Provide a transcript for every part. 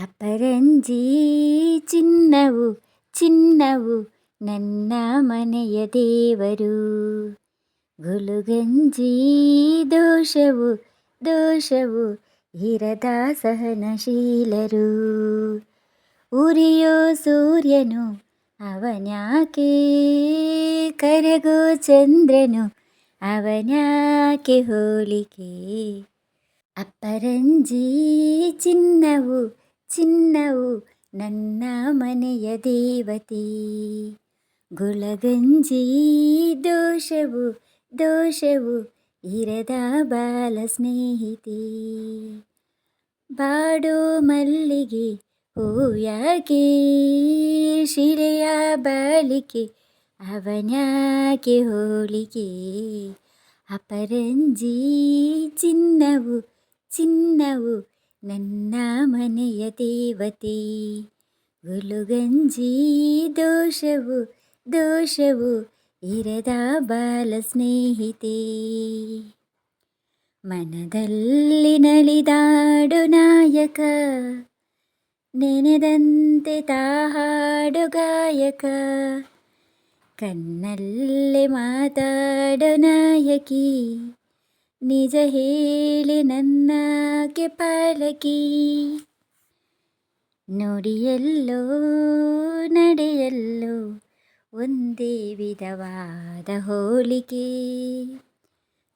ಅಪರಂಜಿ ಚಿನ್ನವು ಚಿನ್ನವು ನನ್ನ ಮನೆಯ ದೇವರು. ಗುಲುಗಂಜಿ ದೋಷವು ದೋಷವು ಇರದ ಸಹನಶೀಲರು. ಉರಿಯೋ ಸೂರ್ಯನು ಅವನ್ಯಾಕೆ, ಕರಗೋ ಚಂದ್ರನು ಅವನ್ಯಾಕೆ ಹೋಲಿಕೆ. ಅಪರಂಜಿ ಚಿನ್ನವು ಚಿನ್ನವು ನನ್ನ ಮನೆಯ ದೇವತೆ. ಗುಲಗಂಜಿ ದೋಷವು ದೋಷವು ಇರದ ಬಾಲ ಸ್ನೇಹಿತೆ. ಬಾಡೋ ಮಲ್ಲಿಗೆ ಹೂವ್ಯಾಕೆ, ಶಿಲೆಯ ಬಾಳಿಕೆ ಅವನ್ಯಾಕೆ ಹೋಲಿಕೆ. ಅಪರಂಜಿ ಚಿನ್ನವು ಚಿನ್ನವು ನನ್ನ ಮನೆಯ ದೇವತೆ. ಗುಲುಗಂಜಿ ದೋಷವು ದೋಷವು ಇರದ ಬಾಲ ಸ್ನೇಹಿತೆ. ಮನದಲ್ಲಿ ನಲಿದಾಡು ನಾಯಕ, ನೆನೆದಂತೆ ತಾಹಾಡು ಗಾಯಕ. ಕಣ್ಣಲ್ಲೇ ಮಾತಾಡೋ ನಾಯಕಿ, ನಿಜ ಹೇಳಿ ನನ್ನಕ್ಕೆ ಪಾಲಕಿ. ನುಡಿಯಲ್ಲೋ ನಡೆಯಲ್ಲೋ ಒಂದೇ ವಿಧವಾದ ಹೋಲಿಕೆ.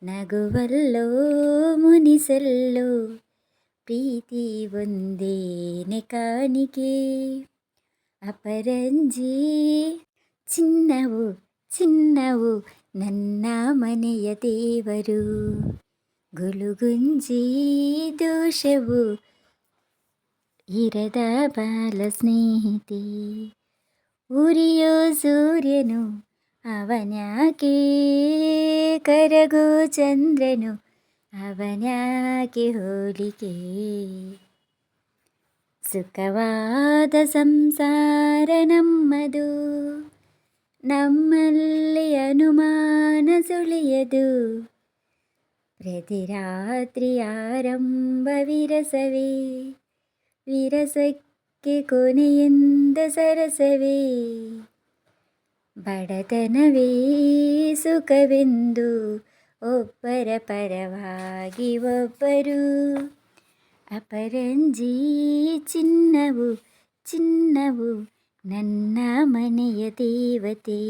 ನಗುವಲ್ಲೋ ಮುನಿಸಲ್ಲೋ ಪ್ರೀತಿ ಒಂದೇನೆ ಕಾಣಿಕೆ. ಅಪರಂಜಿ ಚಿನ್ನವು ಚಿನ್ನವು ನನ್ನ ಮನೆಯ ದೇವರು. ಗುಲುಗುಂಜಿ ದೋಷವು ಇರದ ಬಾಲ ಸ್ನೇಹಿತೆ. ಉರಿಯೋ ಸೂರ್ಯನು ಅವನ್ಯಾಕೆ, ಕರಗೋ ಚಂದ್ರನು ಅವನ್ಯಾಕೆ ಹೋಲಿಕೆ. ಸುಖವಾದ ಸಂಸಾರ ನಮ್ಮದು, ನಮ್ಮಲ್ಲಿ ಅನುಮಾನ ಸುಳಿಯದು. ಪ್ರತಿ ರಾತ್ರಿ ಆರಂಭ ವಿರಸವೇ, ವಿರಸಕ್ಕೆ ಕೊನೆಯಿಂದ ಸರಸವೇ. ಬಡತನವೇ ಸುಖವೆಂದು ಒಬ್ಬರ ಪರವಾಗಿ ಒಬ್ಬರು. ಅಪರಂಜಿ ಚಿನ್ನವು ಚಿನ್ನವು ನನ್ನ ಮನೆಯ ದೇವತೆ.